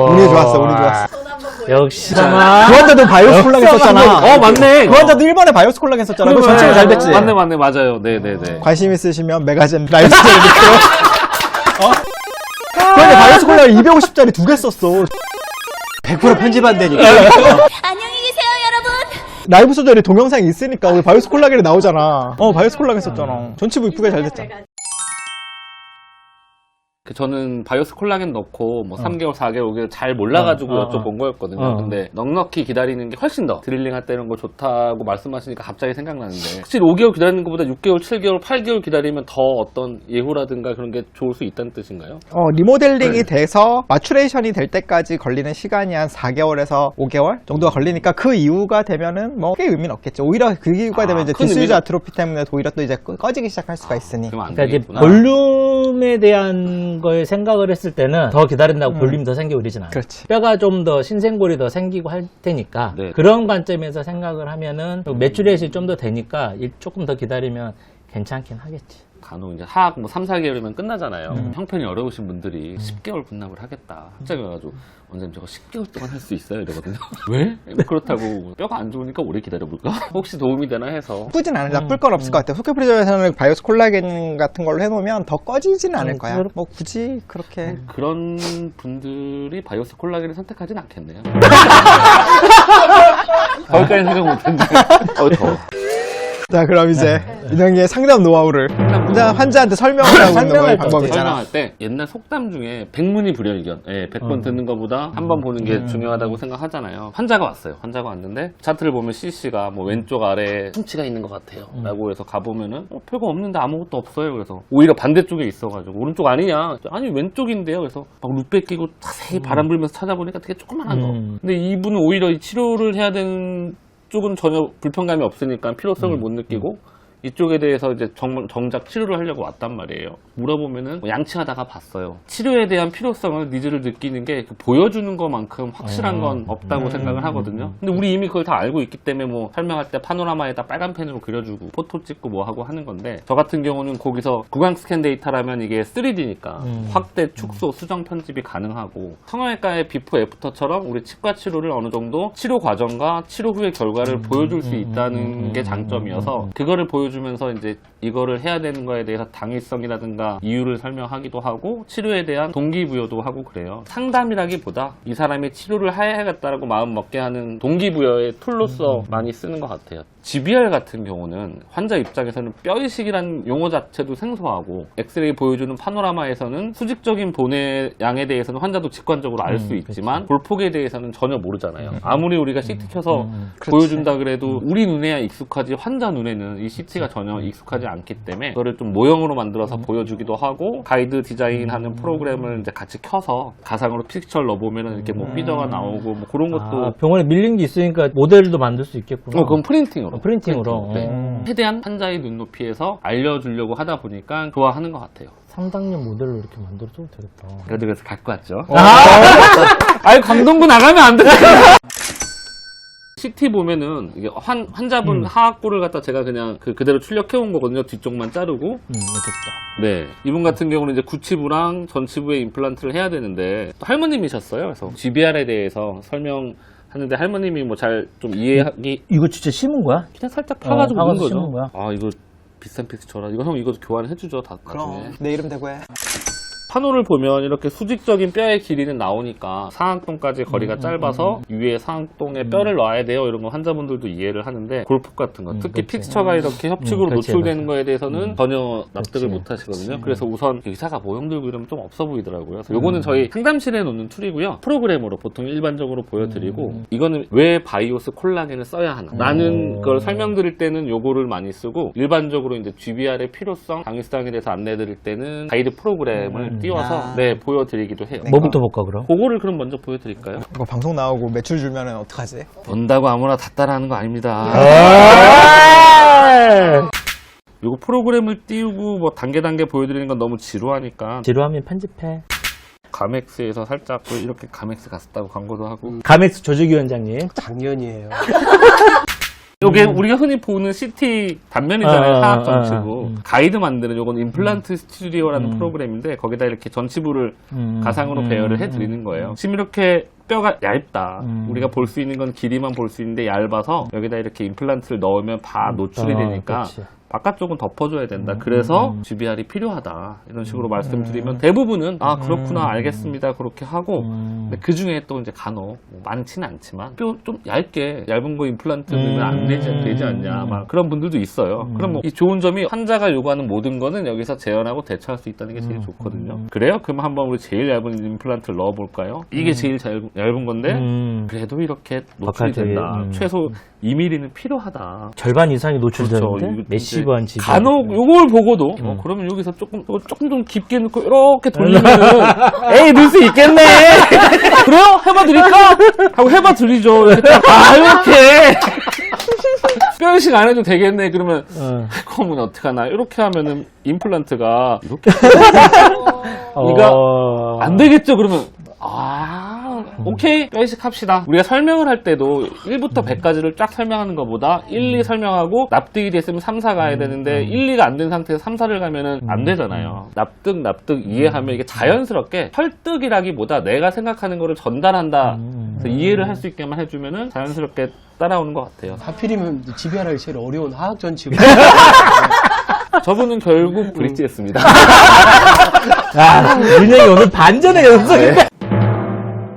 Speaker 4: 운이 좋았어. 운이 좋았어.
Speaker 2: 손 한번
Speaker 3: 역시
Speaker 4: 그 환자도 바이오스 콜라겐 썼잖아.
Speaker 5: 맞네.
Speaker 4: 그 환자도 1번에 바이오스 콜라겐 썼잖아. 그 전체가 잘 됐지.
Speaker 5: 맞네, 맞아요. 네네네.
Speaker 4: 관심 있으시면 메가젠 라이프스타일 리뷰. 그런데 바이오스 콜라겐 250짜리 2개 썼어.
Speaker 1: 100% 편집 안 되니까.
Speaker 2: 안녕히 계세요, 여러분.
Speaker 4: 라이브 소절이 동영상이 있으니까 우리 바이오스 콜라겐이 나오잖아. 바이오스 콜라겐 썼잖아. 전치부 이쁘게 잘 됐잖아.
Speaker 5: 저는 바이오스 콜라겐 넣고 뭐 3개월, 4개월, 5개월 잘 몰라가지고 여쭤본 거였거든요. 근데 넉넉히 기다리는 게 훨씬 더 드릴링 할 때 이런 거 좋다고 말씀하시니까 갑자기 생각나는데 확실히 5개월 기다리는 것보다 6개월, 7개월, 8개월 기다리면 더 어떤 예후라든가 그런 게 좋을 수 있다는 뜻인가요?
Speaker 4: 리모델링이 돼서 마추레이션이 될 때까지 걸리는 시간이 한 4개월에서 5개월 정도가 걸리니까 그 이후가 되면은 뭐 크게 의미는 없겠죠. 오히려 그 이후가 되면 이제
Speaker 5: 큰
Speaker 4: 디스유즈
Speaker 5: 의미는-
Speaker 4: 아트로피 때문에 오히려 또 이제 꺼지기 시작할 수가 있으니.
Speaker 5: 그러면 안
Speaker 3: 그러니까 이제
Speaker 5: 되겠구나.
Speaker 3: 볼륨에 대한 걸 생각을 했을 때는 더 기다린다고 볼륨이 더 생기고 이러진 않아요.
Speaker 4: 그렇지.
Speaker 3: 뼈가 좀 더 신생골이 더 생기고 할 테니까
Speaker 5: 네.
Speaker 3: 그런 관점에서 생각을 하면은 매출액이 좀 더 되니까 조금 더 기다리면 괜찮긴 하겠지.
Speaker 5: 간혹 이제 하악 뭐 3, 4개월이면 끝나잖아요. 형편이 어려우신 분들이 10개월 분납을 하겠다. 갑자기 와가지고 원장님 저거 10개월 동안 할 수 있어요? 이러거든요. 왜? 그렇다고 뼈가 안 좋으니까 오래 기다려볼까? 혹시 도움이 되나 해서.
Speaker 4: 나쁘진 않아요. 나쁠 건 없을 것 같아요. 소켓프리저에서는 바이오스 콜라겐 같은 걸로 해놓으면 더 꺼지지는 않을 거야. 뭐 굳이 그렇게.
Speaker 5: 그런 분들이 바이오스 콜라겐을 선택하진 않겠네요. 거기까지 생각 못했는데. 더워.
Speaker 4: 자, 그럼 이제 인형이의 상담 노하우를 환자한테 설명을 하고 있는 거의 방법이잖아.
Speaker 5: 설명할 때 옛날 속담 중에 백문이 불여일견. 100번 듣는 것보다 한 번 보는 게 중요하다고 생각하잖아요. 환자가 왔어요. 환자가 왔는데 차트를 보면 CC가 뭐 왼쪽 아래에 충치가 있는 것 같아요. 라고 해서 가보면은 별거 없는데 아무것도 없어요. 그래서 오히려 반대쪽에 있어가지고 오른쪽 아니냐? 아니 왼쪽인데요. 그래서 막 룩백 끼고 자세히 바람 불면서 찾아보니까 되게 조그만한 거. 근데 이분은 오히려 이 치료를 해야 되는 쪽은 전혀 불편감이 없으니까 필요성을 못 느끼고 이쪽에 대해서 이제 정작 치료를 하려고 왔단 말이에요. 물어보면은 뭐 양치하다가 봤어요. 치료에 대한 필요성을 니즈를 느끼는 게 보여주는 것만큼 확실한 건 없다고 생각을 하거든요. 근데 우리 이미 그걸 다 알고 있기 때문에 뭐 설명할 때 파노라마에다 빨간 펜으로 그려주고 포토 찍고 뭐 하고 하는 건데 저 같은 경우는 거기서 구강 스캔 데이터라면 이게 3D니까 확대, 축소, 수정 편집이 가능하고 성형외과의 비포 애프터처럼 우리 치과 치료를 어느 정도 치료 과정과 치료 후의 결과를 보여줄 수 있다는 게 장점이어서 그거를 보여주면서 이제 이거를 해야 되는 거에 대해서 당위성이라든가 이유를 설명하기도 하고 치료에 대한 동기부여도 하고 그래요. 상담이라기보다 이 사람이 치료를 해야겠다라고 마음 먹게 하는 동기부여의 툴로서 많이 쓰는 것 같아요. GBR 같은 경우는 환자 입장에서는 뼈이식이라는 용어 자체도 생소하고 엑스레이 보여주는 파노라마에서는 수직적인 본의 양에 대해서는 환자도 직관적으로 알 수 있지만 볼폭에 대해서는 전혀 모르잖아요. 아무리 우리가 CT 켜서 보여준다 그래도 우리 눈에야 익숙하지 환자 눈에는 이 CT가 전혀 익숙하지 않기 때문에 그거를 좀 모형으로 만들어서 보여주기도 하고 가이드 디자인하는 프로그램을 이제 같이 켜서 가상으로 픽처를 넣어보면 이렇게 뭐 삐져가 나오고 뭐 그런 것도
Speaker 3: 병원에 밀린 게 있으니까 모델도 만들 수 있겠구나.
Speaker 5: 그건 프린팅으로.
Speaker 3: 프린팅으로.
Speaker 5: 네. 최대한 환자의 눈높이에서 알려주려고 하다 보니까 좋아하는 것 같아요.
Speaker 3: 상당량 모델로 이렇게 만들어도 되겠다.
Speaker 5: 그래서 갖고 왔죠. 아니 강동구 나가면 안 돼. CT 보면은 이게 환자분 하악골을 갖다 제가 그냥 그대로 출력해온 거거든요. 뒤쪽만 자르고.
Speaker 3: 좋다.
Speaker 5: 네. 이분 같은 경우는 이제 구치부랑 전치부에 임플란트를 해야 되는데 또 할머님이셨어요. 그래서 GBR에 대해서 설명하는데 할머님이 뭐 잘 좀 이해하기
Speaker 3: 이거 진짜 심은 거야?
Speaker 5: 그냥 살짝 파가지고 넣은 거죠.
Speaker 3: 심은 거야?
Speaker 5: 아 이거 비싼 픽스처라. 이거 형 이거 교환해주죠. 다 나중에.
Speaker 4: 내 이름 대고 해.
Speaker 5: 판호를 보면 이렇게 수직적인 뼈의 길이는 나오니까 상악동까지 거리가 짧아서 위에 상악동에 뼈를 놔야 돼요. 이런 거 환자분들도 이해를 하는데 골프 같은 거 특히
Speaker 3: 그렇지.
Speaker 5: 픽스처가 이렇게 협축으로
Speaker 3: 그렇지,
Speaker 5: 노출되는
Speaker 3: 그렇지.
Speaker 5: 거에 대해서는 전혀 납득을
Speaker 3: 그렇지.
Speaker 5: 못 하시거든요. 그래서 우선 의사가 모형 들고 이러면 좀 없어 보이더라고요. 그래서 요거는 저희 상담실에 놓는 툴이고요. 프로그램으로 보통 일반적으로 보여드리고 이거는 왜 바이오스 콜라겐을 써야 하나 라는 걸 설명드릴 때는 요거를 많이 쓰고 일반적으로 이제 GBR의 필요성, 당위성에 대해서 안내드릴 때는 가이드 프로그램을 띄워서 네 보여드리기도 해요.
Speaker 3: 뭐부터 볼까 그럼?
Speaker 5: 그거를 그럼 먼저 보여드릴까요?
Speaker 4: 이거 방송 나오고 매출 줄면은 어떡하지?
Speaker 5: 본다고 아무나 다 따라하는 거 아닙니다. 요거 프로그램을 띄우고 뭐 단계 보여드리는 건 너무 지루하니까
Speaker 3: 지루하면 편집해.
Speaker 5: 가맥스에서 살짝 이렇게 가맥스 갔었다고 광고도 하고
Speaker 3: 가맥스 조직위원장님.
Speaker 1: 작년이에요.
Speaker 5: 이게 우리가 흔히 보는 CT 단면이잖아요. 하악 전치부.
Speaker 3: 음.
Speaker 5: 가이드 만드는 요건 임플란트 스튜디오라는 프로그램인데 거기다 이렇게 전치부를 가상으로 배열을 해드리는 거예요. 지금 이렇게 뼈가 얇다. 우리가 볼 수 있는 건 길이만 볼 수 있는데 얇아서 여기다 이렇게 임플란트를 넣으면 다 노출이 되니까
Speaker 3: 그치.
Speaker 5: 바깥쪽은 덮어줘야 된다. 그래서 GBR이 필요하다. 이런 식으로 말씀드리면 대부분은 아 그렇구나 알겠습니다. 그렇게 하고 근데 그 중에 또 이제 간혹 뭐 많지는 않지만 뼈 좀 얇은 거 임플란트 넣으면 안 되지 않냐 막 그런 분들도 있어요. 그럼 뭐 이 좋은 점이 환자가 요구하는 모든 거는 여기서 재현하고 대처할 수 있다는 게 제일 좋거든요. 그래요? 그럼 한번 우리 제일 얇은 임플란트를 넣어볼까요? 이게 제일 얇은 건데 그래도 이렇게 노출이
Speaker 3: 바깥쪽에,
Speaker 5: 된다. 최소 2mm는 필요하다.
Speaker 3: 절반 이상이 노출되는데
Speaker 5: 그렇죠.
Speaker 3: 메시브한 집
Speaker 5: 간혹 요걸 보고도 그러면 여기서 조금 좀 깊게 넣고 이렇게 돌리면은 에이 넣을 수 있겠네. 그래요? 해봐드릴까? 하고 해봐드리죠. 이렇게 이렇게 뼈이식 안 해도 되겠네. 그러면 그러면 어떡하나 이렇게 하면은 임플란트가 이렇게 이거 안 되겠죠. 그러면 오케이 뼈이식 합시다. 우리가 설명을 할 때도 1부터 100까지를 쫙 설명하는 것보다 1, 2 설명하고 납득이 됐으면 3, 4 가야 되는데 1, 2가 안 된 상태에서 3, 4를 가면은 안 되잖아요. 납득 이해하면 이게 자연스럽게 설득이라기보다 내가 생각하는 거를 전달한다. 그래서 이해를 할 수 있게만 해주면은 자연스럽게 따라오는 것 같아요.
Speaker 1: 하필이면 GBR하기 제일 어려운 하악 전치부.
Speaker 5: 저분은 결국 브릿지했습니다.
Speaker 3: 윤영이 오늘 반전의 연속인데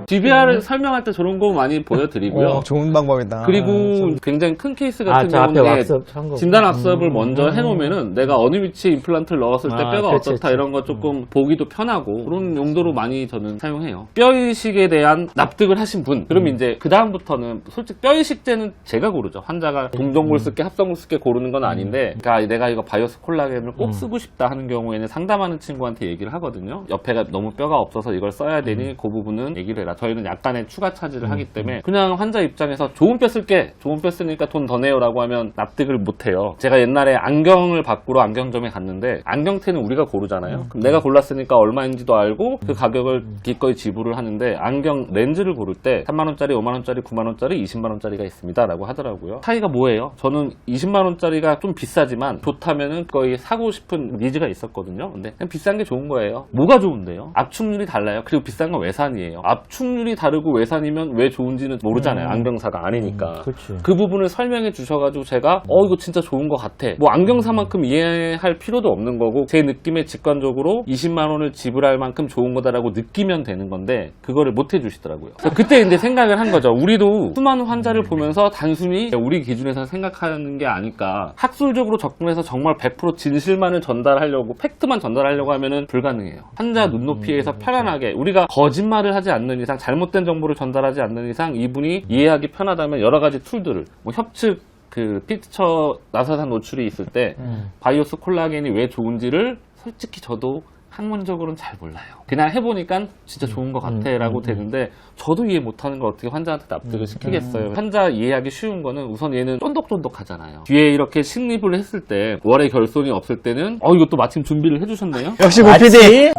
Speaker 5: GBR을 설명할 때 저런 거 많이 보여드리고요.
Speaker 4: 좋은 방법이다.
Speaker 5: 그리고 굉장히 큰 케이스 같은
Speaker 3: 저 앞에
Speaker 5: 경우는
Speaker 3: 왁스업 한 거.
Speaker 5: 진단 학습을 먼저 해놓으면은 내가 어느 위치에 임플란트를 넣었을 때 뼈가
Speaker 3: 그치,
Speaker 5: 어떻다
Speaker 3: 그치.
Speaker 5: 이런 거 조금 보기도 편하고 그런 용도로 많이 저는 사용해요. 뼈이식에 대한 납득을 하신 분 그러면 이제 그 다음부터는 솔직히 뼈이식제는 제가 고르죠. 환자가 동종골 쓸게 합성골 쓸게 고르는 건 아닌데 그러니까 내가 이거 바이오스 콜라겐을 꼭 쓰고 싶다 하는 경우에는 상담하는 친구한테 얘기를 하거든요. 옆에가 너무 뼈가 없어서 이걸 써야 되니 그 부분은 얘기를 해라. 저희는 약간의 추가 차지를 하기 때문에 그냥 환자 입장에서 좋은 뼈 쓸게 좋은 뼈 쓰니까 돈 더 내요라고 하면 납득을 못 해요. 제가 옛날에 안경을 바꾸러 안경점에 갔는데 안경테는 우리가 고르잖아요. 그럼 내가 골랐으니까 얼마인지도 알고 그 가격을 기꺼이 지불을 하는데 안경 렌즈를 고를 때 3만원짜리 5만원짜리 9만원짜리 20만원짜리가 있습니다 라고 하더라고요. 차이가 뭐예요? 저는 20만원짜리가 좀 비싸지만 좋다면은 거의 사고 싶은 니즈가 있었거든요. 근데 그냥 비싼 게 좋은 거예요. 뭐가 좋은데요? 압축률이 달라요. 그리고 비싼 건 외산이에요. 압축률이 다르고 외산이면 왜 좋은지는 모르잖아요. 안경사가 아니니까.
Speaker 3: 그렇지.
Speaker 5: 그 부분을 설명해 주셔가지고 제가 이거 진짜 좋은 것 같아. 뭐 안경사만큼 이해할 필요도 없는 거고 제 느낌에 직관적으로 20만 원을 지불할 만큼 좋은 거다라고 느끼면 되는 건데 그거를 못 해주시더라고요. 그래서 그때 근데 생각을 한 거죠. 우리도 수많은 환자를 보면서 단순히 우리 기준에서 생각하는 게 아닐까. 학술적으로 접근해서 정말 100% 진실만을 전달하려고 팩트만 전달하려고 하면은 불가능해요. 환자 눈높이에서 편안하게 우리가 거짓말을 하지 않는 이상 잘못된 정보를 전달하지 않는 이상 이분이 이해하기 편하다면 여러 가지 툴들을 뭐 협측 그 픽처 나사산 노출이 있을 때 바이오스 콜라겐이 왜 좋은지를 솔직히 저도 학문적으로는 잘 몰라요. 그냥 해보니까 진짜 좋은 것 같아 라고 되는데 저도 이해 못하는 걸 어떻게 환자한테 납득을 시키겠어요. 환자 이해하기 쉬운 거는 우선 얘는 쫀득쫀득하잖아요. 뒤에 이렇게 식립을 했을 때 월의 결손이 없을 때는 이것도 마침 준비를 해주셨네요.
Speaker 4: 역시 고PD.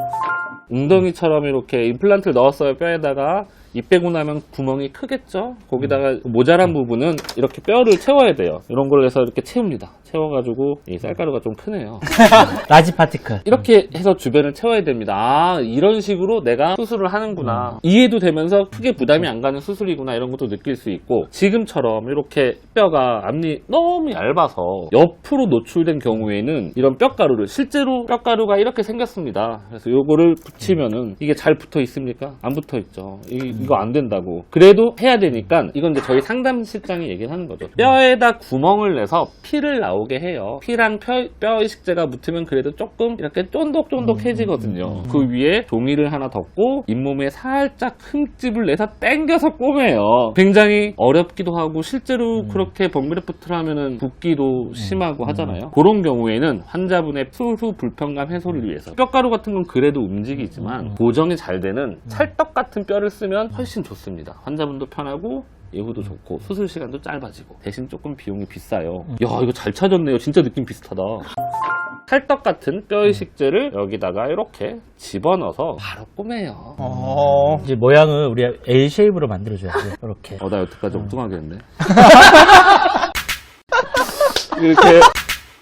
Speaker 5: 웅덩이처럼 이렇게 임플란트를 넣었어요. 뼈에다가 입 빼고 나면 구멍이 크겠죠. 거기다가 모자란 부분은 이렇게 뼈를 채워야 돼요. 이런 걸 해서 이렇게 채웁니다. 채워가지고 이 쌀가루가 좀 크네요.
Speaker 3: 라지 파티클.
Speaker 5: 이렇게 해서 주변을 채워야 됩니다. 이런 식으로 내가 수술을 하는구나. 이해도 되면서 크게 부담이 안 가는 수술이구나 이런 것도 느낄 수 있고 지금처럼 이렇게 뼈가 앞니 너무 얇아서 옆으로 노출된 경우에는 이런 뼈가루를 실제로 뼈가루가 이렇게 생겼습니다. 그래서 요거를 붙이면은 이게 잘 붙어 있습니까? 안 붙어 있죠. 이거 안 된다고. 그래도 해야 되니까 이건 이제 저희 상담실장이 얘기를 하는 거죠. 뼈에다 구멍을 내서 피를 나오게 해요. 피랑 뼈 이식제가 붙으면 그래도 조금 이렇게 쫀득쫀득해지거든요. 그 위에 종이를 하나 덮고 잇몸에 살짝 흠집을 내서 당겨서 꼬매요. 굉장히 어렵기도 하고 실제로 그렇게 벙그레프트를 하면은 붓기도 심하고 하잖아요. 그런 경우에는 환자분의 수후 불편감 해소를 위해서 뼈가루 같은 건 그래도 움직이지만 고정이 잘 되는 찰떡 같은 뼈를 쓰면 훨씬 좋습니다. 환자분도 편하고 예후도 좋고 수술 시간도 짧아지고 대신 조금 비용이 비싸요. 야 이거 잘 찾았네요. 진짜 느낌 비슷하다. 찰떡 같은 뼈이식제를 여기다가 이렇게 집어넣어서 바로 꼬매요.
Speaker 3: 이제 모양을 우리가 L 쉐입으로 만들어줘야 돼. 이렇게.
Speaker 5: 나 여태까지 엉뚱하게 했네. 이렇게.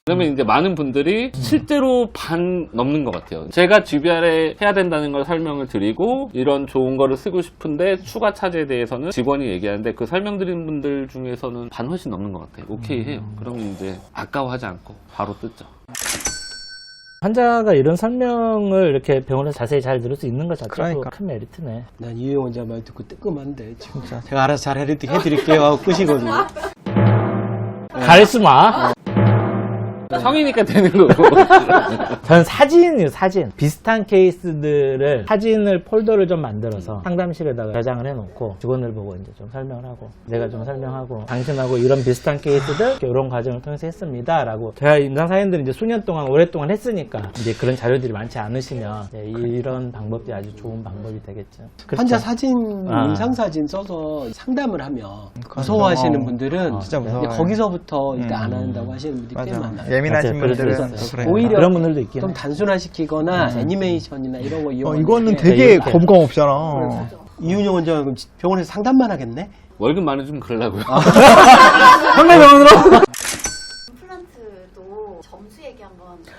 Speaker 5: 그러면 이제 많은 분들이 실제로 반 넘는 것 같아요. 제가 GBR에 해야 된다는 걸 설명을 드리고 이런 좋은 거를 쓰고 싶은데 추가 차지에 대해서는 직원이 얘기하는데 그 설명드린 분들 중에서는 반 훨씬 넘는 것 같아요. 오케이 해요. 그러면 이제 아까워하지 않고 바로 뜯죠.
Speaker 3: 환자가 이런 설명을 이렇게 병원에서 자세히 잘 들을 수 있는 것 자체도
Speaker 4: 그러니까.
Speaker 3: 큰 메리트네.
Speaker 1: 난 이효영 원장 말 듣고 뜨끔한데 진짜 제가 알아서 잘 해드릴게요 하고 끝이거든요.
Speaker 3: 카리스마.
Speaker 5: 성이니까 되는 거고.
Speaker 3: 전 사진. 비슷한 케이스들을 사진을 폴더를 좀 만들어서 상담실에다가 저장을 해놓고 직원들 보고 이제 좀 설명을 하고 내가 좀 설명하고 당신하고 이런 비슷한 케이스들 이런 과정을 통해서 했습니다라고 제가 임상사연들은 이제 수년 동안 오랫동안 했으니까 이제 그런 자료들이 많지 않으시면 이제 이런 방법이 아주 좋은 방법이 되겠죠.
Speaker 1: 환자 사진,
Speaker 3: 아.
Speaker 1: 임상 사진 써서 상담을 하면 무서워하시는 분들은
Speaker 4: 진짜
Speaker 1: 이제
Speaker 4: 무서워요.
Speaker 1: 거기서부터 일단 안 한다고 하시는 분들이 꽤
Speaker 4: 맞아.
Speaker 1: 많아요.
Speaker 4: 예민하신
Speaker 3: 맞아요.
Speaker 4: 분들은
Speaker 3: 그래서
Speaker 4: 또 그래요.
Speaker 1: 오히려
Speaker 3: 그런 분들도 있긴
Speaker 1: 좀
Speaker 3: 해요.
Speaker 1: 단순화시키거나 애니메이션이나 이런 거 이용하는
Speaker 4: 이거는
Speaker 1: 게
Speaker 4: 되게
Speaker 3: 이렇게.
Speaker 4: 거부감 없잖아.
Speaker 1: 이윤영 원장은 그럼 병원에서 상담만 하겠네?
Speaker 5: 월급 많이 좀 그러려고요.
Speaker 3: 상담병원으로
Speaker 2: 임플란트도 점수 얘기 한번 하시죠.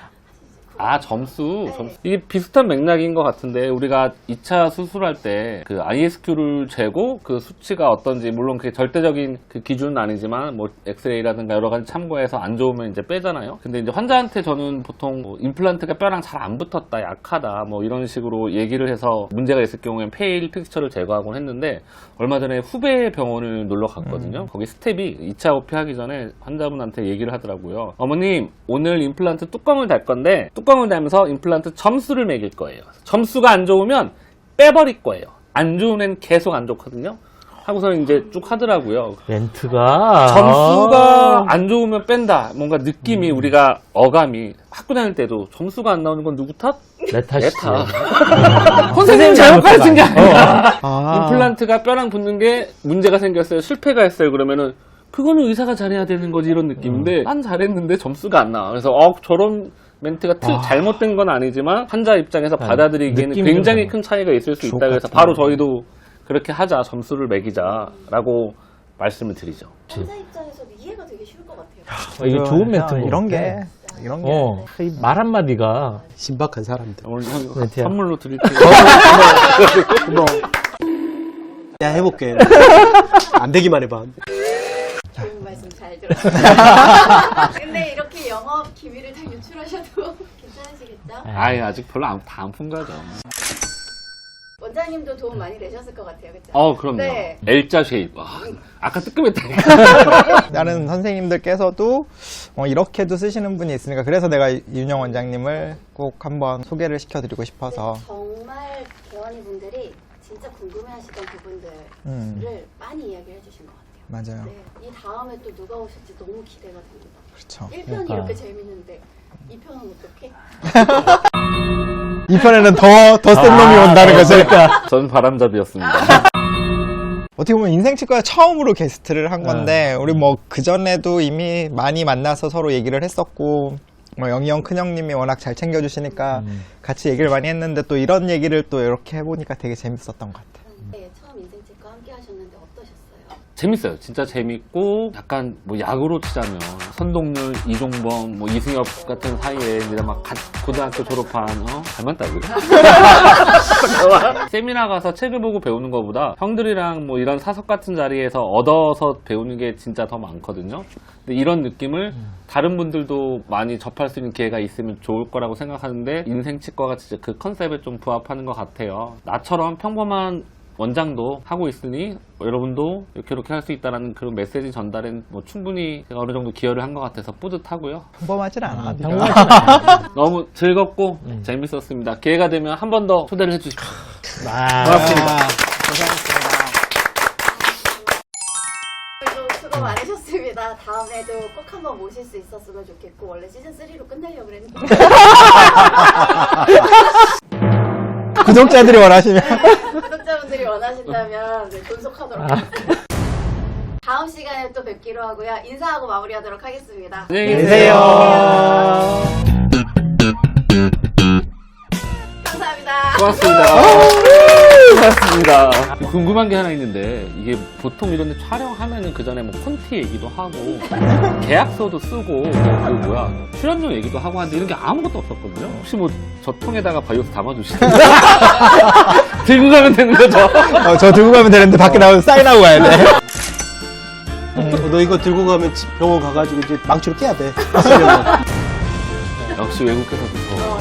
Speaker 5: 아, 점수. 이게 비슷한 맥락인 것 같은데, 우리가 2차 수술할 때 그 ISQ를 재고 그 수치가 어떤지, 물론 그게 절대적인 그 기준은 아니지만, 뭐, 엑스레이라든가 여러 가지 참고해서 안 좋으면 이제 빼잖아요. 근데 이제 환자한테 저는 보통 뭐 임플란트가 뼈랑 잘 안 붙었다, 약하다, 뭐 이런 식으로 얘기를 해서 문제가 있을 경우엔 페일 픽스처를 제거하곤 했는데, 얼마 전에 후배 병원을 놀러 갔거든요. 거기 스텝이 2차 오피 하기 전에 환자분한테 얘기를 하더라고요. 어머님, 오늘 임플란트 뚜껑을 달 건데, 뚜껑을 달면서 임플란트 점수를 매길 거예요. 점수가 안 좋으면 빼버릴 거예요. 안 좋은 애는 계속 안 좋거든요. 하고서 이제 쭉 하더라고요.
Speaker 3: 멘트가
Speaker 5: 점수가 안 좋으면 뺀다. 뭔가 느낌이 우리가 어감이 학교 다닐 때도 점수가 안 나오는 건 누구 탓?
Speaker 3: 내 탓이지.
Speaker 5: 선생님 잘못하신 게 아니라
Speaker 4: 아.
Speaker 5: 임플란트가 뼈랑 붙는 게 문제가 생겼어요. 실패가 했어요. 그러면은 그거는 의사가 잘해야 되는 거지 이런 느낌인데 난 잘했는데 점수가 안 나와. 그래서 저런 멘트가 잘못된 건 아니지만 환자 입장에서 받아들이기에는
Speaker 3: 느낌이 좀
Speaker 5: 굉장히
Speaker 3: 달라.
Speaker 5: 큰 차이가 있을 수 있다. 그래서
Speaker 4: 같은
Speaker 5: 바로 저희도 그렇게 하자. 점수를 매기자라고 말씀을 드리죠.
Speaker 2: 환자 입장에서도 이해가 되게 쉬울 것 같아요.
Speaker 3: 이게 좋은 멘트
Speaker 4: 이런 게
Speaker 3: 이 말 한마디가
Speaker 1: 신박한 사람들.
Speaker 5: 오늘
Speaker 3: 멘트야.
Speaker 5: 선물로 드릴게요.
Speaker 1: 야, 해볼게. 안 되기만 해봐.
Speaker 2: 좋은 말씀 잘 들었어요. 근데 이렇게 영업 기밀을 다 유출하셔도 괜찮으시겠죠?
Speaker 5: 아예 아직 별로 다 안 푼 거죠.
Speaker 2: 원장님도 도움 많이 내셨을 것 같아요. 그렇죠?
Speaker 5: 그럼요.
Speaker 2: 네.
Speaker 5: L자 쉐입. 와, 아까 뜨끔했다니까.
Speaker 4: 다른 선생님들께서도 이렇게도 쓰시는 분이 있으니까 그래서 내가 윤영 원장님을 꼭 한번 소개를 시켜드리고 싶어서
Speaker 2: 정말 개원이 분들이 진짜 궁금해하시던 부분들을 많이 이야기를 해주신 것 같아요.
Speaker 4: 맞아요.
Speaker 2: 네, 이 다음에 또 누가 오실지 너무 기대가 됩니다.
Speaker 4: 그렇죠.
Speaker 2: 1편이
Speaker 3: 그러니까.
Speaker 2: 이렇게 재밌는데 2편은 어떻게?
Speaker 4: 2편에는 더 센 놈이 온다는 거죠.
Speaker 5: 전 바람잡이였습니다.
Speaker 4: 어떻게 보면 인생치과에 처음으로 게스트를 한 건데 우리 뭐 그전에도 이미 많이 만나서 서로 얘기를 했었고 뭐 영희 형, 큰형님이 워낙 잘 챙겨주시니까 같이 얘기를 많이 했는데 또 이런 얘기를 또 이렇게 해보니까 되게 재밌었던 것 같아요.
Speaker 2: 네, 처음 인생치과 함께 하셨는데 어떠셨어요?
Speaker 5: 재밌어요. 진짜 재밌고 약간 뭐 야구로 치자면 선동열, 이종범, 뭐 이승엽 같은 사이에 이제 막 고등학교 졸업한 닮았다 이거. 세미나 가서 책을 보고 배우는 것보다 형들이랑 뭐 이런 사석 같은 자리에서 얻어서 배우는 게 진짜 더 많거든요. 근데 이런 느낌을 다른 분들도 많이 접할 수 있는 기회가 있으면 좋을 거라고 생각하는데 인생치과가 진짜 그 컨셉에 좀 부합하는 것 같아요. 나처럼 평범한 원장도 하고 있으니 여러분도 이렇게 할 수 있다는 그런 메시지 전달엔 뭐 충분히 제가 어느 정도 기여를 한 것 같아서 뿌듯하고요.
Speaker 4: 평범하진 않아.
Speaker 5: 너무 즐겁고 재밌었습니다. 기회가 되면 한 번 더 초대를 해주십시오.
Speaker 3: 고맙습니다.
Speaker 2: 오늘도 수고 많으셨습니다. 다음에도 꼭 한번 모실 수 있었으면 좋겠고 원래 시즌 3로 끝내려고 그랬는데
Speaker 4: 구독자들이 원하시면
Speaker 2: 구독자분들이 원하신다면 네, 존속하도록 하겠습니다. 다음 시간에 또 뵙기로 하고요. 인사하고 마무리하도록 하겠습니다.
Speaker 5: 안녕히
Speaker 3: 계세요.
Speaker 2: 감사합니다.
Speaker 5: 고맙습니다. 고생하셨습니다. 궁금한 게 하나 있는데 이게 보통 이런 데 촬영하면은 그 전에 뭐 콘티 얘기도 하고 계약서도 쓰고 그 뭐야 출연료 얘기도 하고 하는데 이런 게 아무것도 없었거든요. 혹시 뭐 저 통에다가 바이오스 담아주시나요? 들고 가면 되는 거죠?
Speaker 4: 저 들고 가면 되는데 밖에 나가서 사인하고 가야 돼.
Speaker 1: 너 이거 들고 가면 집 병원 가가지고 이제 망치로 깨야 돼.
Speaker 5: 역시 외국에서
Speaker 2: 어,